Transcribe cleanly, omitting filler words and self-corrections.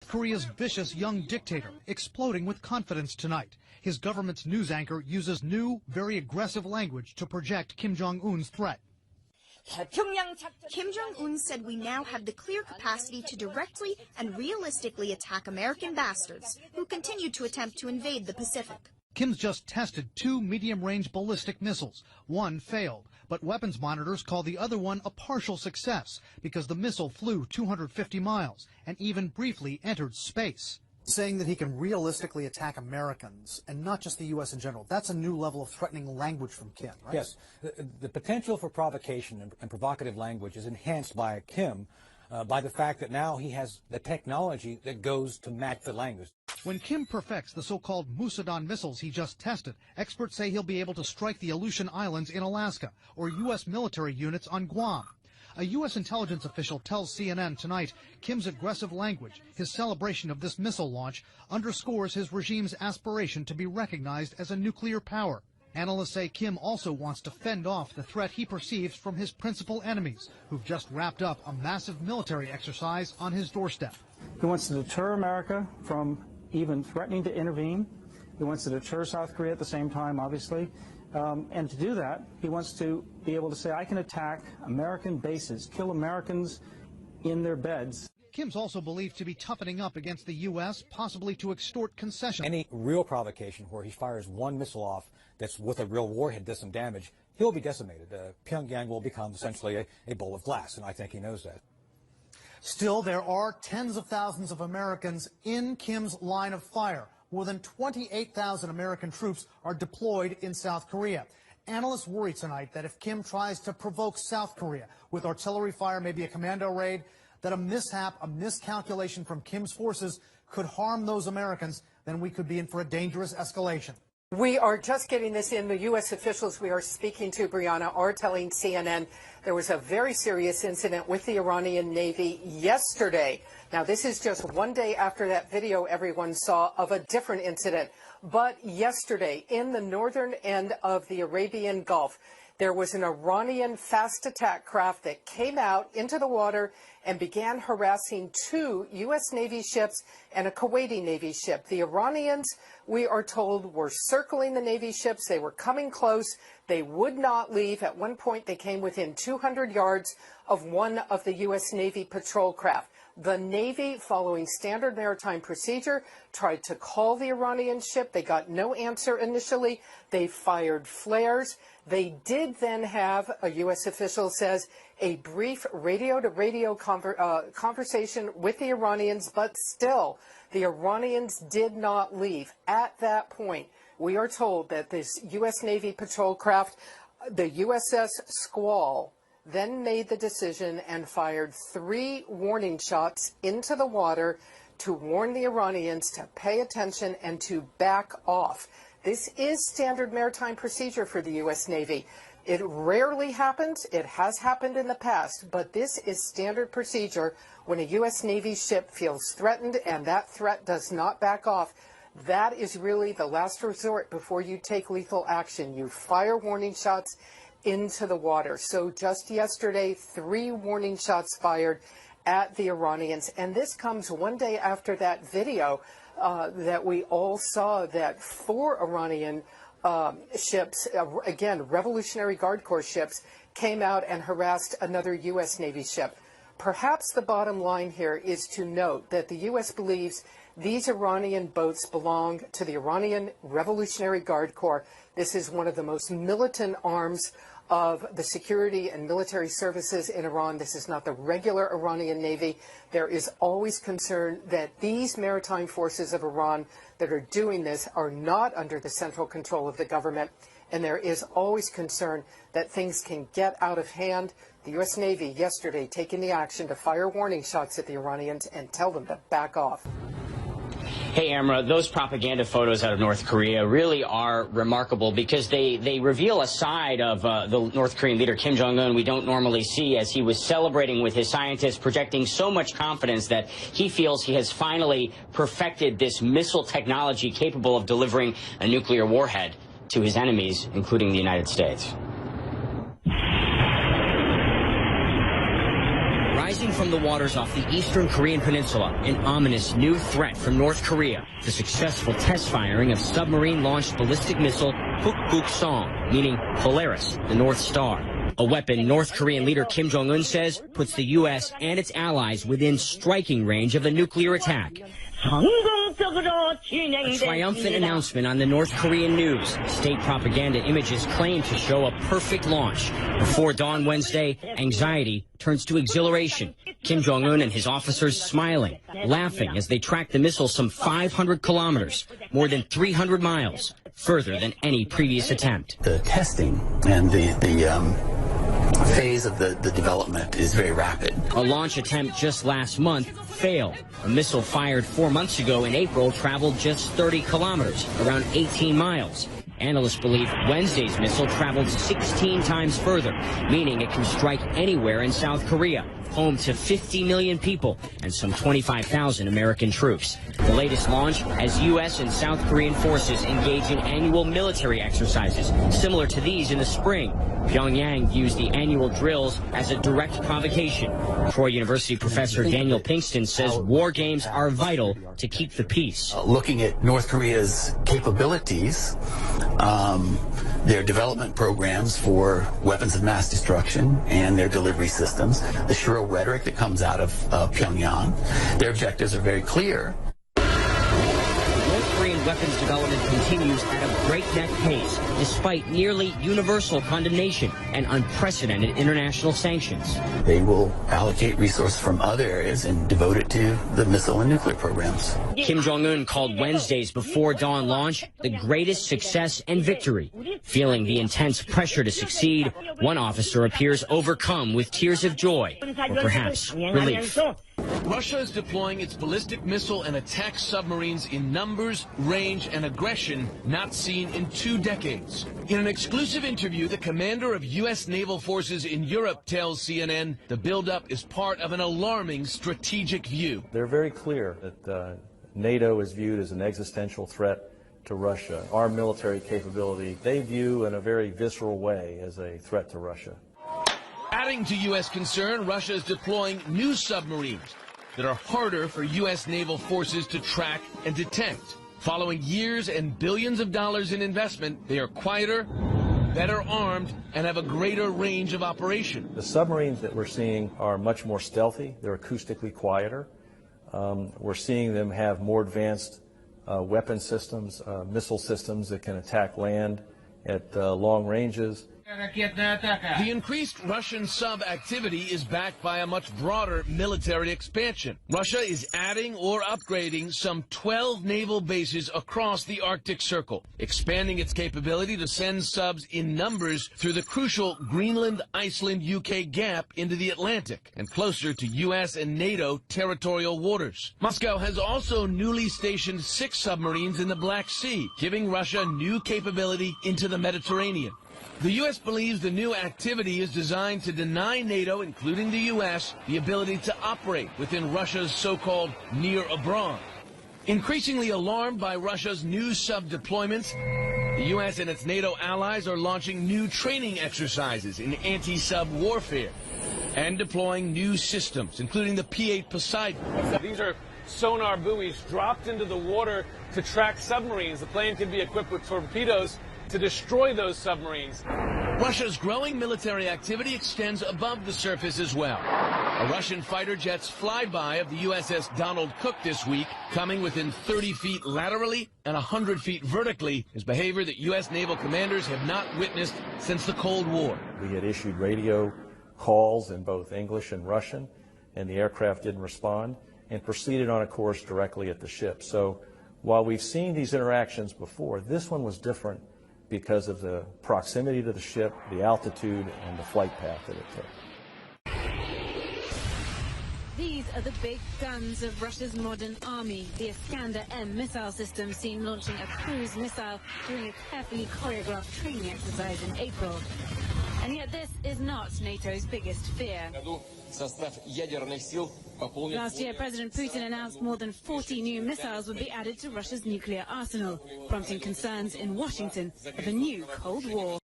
Korea's vicious young dictator, exploding with confidence tonight. His government's news anchor uses new, very aggressive language to project Kim Jong-un's threat. Kim Jong-un said we now have the clear capacity to directly and realistically attack American bastards who continue to attempt to invade the Pacific. Kim's just tested 2 medium-range ballistic missiles. One failed, but weapons monitors call the other one a partial success because the missile flew 250 miles and even briefly entered space. Saying that he can realistically attack Americans and not just the U.S. in general, that's a new level of threatening language from Kim, right? Yes. The potential for provocation and provocative language is enhanced by Kim by the fact that now he has the technology that goes to match the language. When Kim perfects the so-called Musadon missiles he just tested, experts say he'll be able to strike the Aleutian Islands in Alaska or U.S. military units on Guam. A U.S. intelligence official tells CNN tonight Kim's aggressive language, his celebration of this missile launch, underscores his regime's aspiration to be recognized as a nuclear power. Analysts say Kim also wants to fend off the threat he perceives from his principal enemies, who've just wrapped up a massive military exercise on his doorstep. He wants to deter America from even threatening to intervene. He wants to deter South Korea at the same time, obviously. And to do that, he wants to be able to say, I can attack American bases, kill Americans in their beds. Kim's also believed to be toughening up against the U.S., possibly to extort concessions. Any real provocation where he fires one missile off that's with a real warhead does some damage, he'll be decimated. Pyongyang will become essentially a bowl of glass, and I think he knows that. Still, there are tens of thousands of Americans in Kim's line of fire. More than 28,000 American troops are deployed in South Korea. Analysts worry tonight that if Kim tries to provoke South Korea with artillery fire, maybe a commando raid, that a mishap, a miscalculation from Kim's forces could harm those Americans, then we could be in for a dangerous escalation. We are just getting this in. The U.S. officials we are speaking to, Brianna, are telling CNN there was a very serious incident with the Iranian Navy yesterday. Now, this is just one day after that video everyone saw of a different incident. But yesterday, in the northern end of the Arabian Gulf, there was an Iranian fast attack craft that came out into the water and began harassing 2 U.S. Navy ships and a Kuwaiti Navy ship. The Iranians, we are told, were circling the Navy ships. They were coming close. They would not leave. At one point, they came within 200 yards of one of the U.S. Navy patrol craft. The Navy, following standard maritime procedure, tried to call the Iranian ship. They got no answer initially. They fired flares. They did then have, a U.S. official says, a brief radio-to-radio conversation with the Iranians, but still, the Iranians did not leave. At that point, we are told that this U.S. Navy patrol craft, the USS Squall, then made the decision and fired 3 warning shots into the water to warn the Iranians to pay attention and to back off. This is standard maritime procedure for the U.S. Navy. It rarely happens. It has happened in the past, but this is standard procedure when a U.S. Navy ship feels threatened and that threat does not back off. That is really the last resort before you take lethal action. You fire warning shots into the water. So just yesterday, 3 warning shots fired at the Iranians. And this comes one day after that video that we all saw that 4 Iranian ships, again, Revolutionary Guard Corps ships, came out and harassed another U.S. Navy ship. Perhaps the bottom line here is to note that the U.S. believes these Iranian boats belong to the Iranian Revolutionary Guard Corps. This is one of the most militant arms of the security and military services in Iran. This is not the regular Iranian Navy. There is always concern that these maritime forces of Iran that are doing this are not under the central control of the government, and there is always concern that things can get out of hand. The U.S. Navy yesterday taking the action to fire warning shots at the Iranians and tell them to back off. Hey, Amra, those propaganda photos out of North Korea really are remarkable because they reveal a side of the North Korean leader Kim Jong-un we don't normally see, as he was celebrating with his scientists, projecting so much confidence that he feels he has finally perfected this missile technology capable of delivering a nuclear warhead to his enemies, including the United States. Rising from the waters off the eastern Korean peninsula, an ominous new threat from North Korea, the successful test firing of submarine-launched ballistic missile Hukguk-song, meaning Polaris, the North Star. A weapon North Korean leader Kim Jong-un says puts the U.S. and its allies within striking range of a nuclear attack. A triumphant announcement on the North Korean news. State propaganda images claim to show a perfect launch. Before dawn Wednesday, anxiety turns to exhilaration. Kim Jong-un and his officers smiling, laughing as they track the missile some 500 kilometers, more than 300 miles, further than any previous attempt. The testing and the phase of the development is very rapid. A launch attempt just last month failed. A missile fired 4 months ago in April traveled just 30 kilometers, around 18 miles. Analysts believe Wednesday's missile traveled 16 times further, meaning it can strike anywhere in South Korea, home to 50 million people and some 25,000 American troops. The latest launch has U.S. and South Korean forces engage in annual military exercises, similar to these in the spring. Pyongyang views the annual drills as a direct provocation. Troy University professor Daniel Pinkston says war games are vital to keep the peace. Looking at North Korea's capabilities, their development programs for weapons of mass destruction and their delivery systems, the shrill rhetoric that comes out of Pyongyang, their objectives are very clear. North Korean weapons development continues at a breakneck pace, despite nearly universal condemnation and unprecedented international sanctions. They will allocate resources from other areas and devote it to the missile and nuclear programs. Kim Jong-un called Wednesday's before dawn launch the greatest success and victory. Feeling the intense pressure to succeed, one officer appears overcome with tears of joy, or perhaps relief. Russia is deploying its ballistic missile and attack submarines in numbers, range, and aggression not seen in 2 decades. In an exclusive interview, the commander of U.S. naval forces in Europe tells CNN the buildup is part of an alarming strategic view. They're very clear that NATO is viewed as an existential threat to Russia. Our military capability, they view in a very visceral way as a threat to Russia. Adding to U.S. concern, Russia is deploying new submarines that are harder for U.S. naval forces to track and detect. Following years and billions of dollars in investment, they are quieter, better armed, and have a greater range of operation. The submarines that we're seeing are much more stealthy. They're acoustically quieter. We're seeing them have more advanced weapon systems, missile systems that can attack land at long ranges. The increased Russian sub-activity is backed by a much broader military expansion. Russia is adding or upgrading some 12 naval bases across the Arctic Circle, expanding its capability to send subs in numbers through the crucial Greenland-Iceland-UK gap into the Atlantic and closer to U.S. and NATO territorial waters. Moscow has also newly stationed 6 submarines in the Black Sea, giving Russia new capability into the Mediterranean. The U.S. believes the new activity is designed to deny NATO, including the U.S., the ability to operate within Russia's so-called near abroad. Increasingly alarmed by Russia's new sub-deployments, the U.S. and its NATO allies are launching new training exercises in anti-sub warfare and deploying new systems, including the P-8 Poseidon. These are sonar buoys dropped into the water to track submarines. The plane can be equipped with torpedoes to destroy those submarines. Russia's growing military activity extends above the surface as well. A Russian fighter jet's flyby of the USS Donald Cook this week, coming within 30 feet laterally and 100 feet vertically, is behavior that U.S. naval commanders have not witnessed since the Cold War. We had issued radio calls in both English and Russian, and the aircraft didn't respond and proceeded on a course directly at the ship. So while we've seen these interactions before, this one was different because of the proximity to the ship, the altitude, and the flight path that it took. These are the big guns of Russia's modern army. The Iskander-M missile system seen launching a cruise missile during a carefully choreographed training exercise in April. And yet this is not NATO's biggest fear. Last year, President Putin announced more than 40 new missiles would be added to Russia's nuclear arsenal, prompting concerns in Washington of a new Cold War.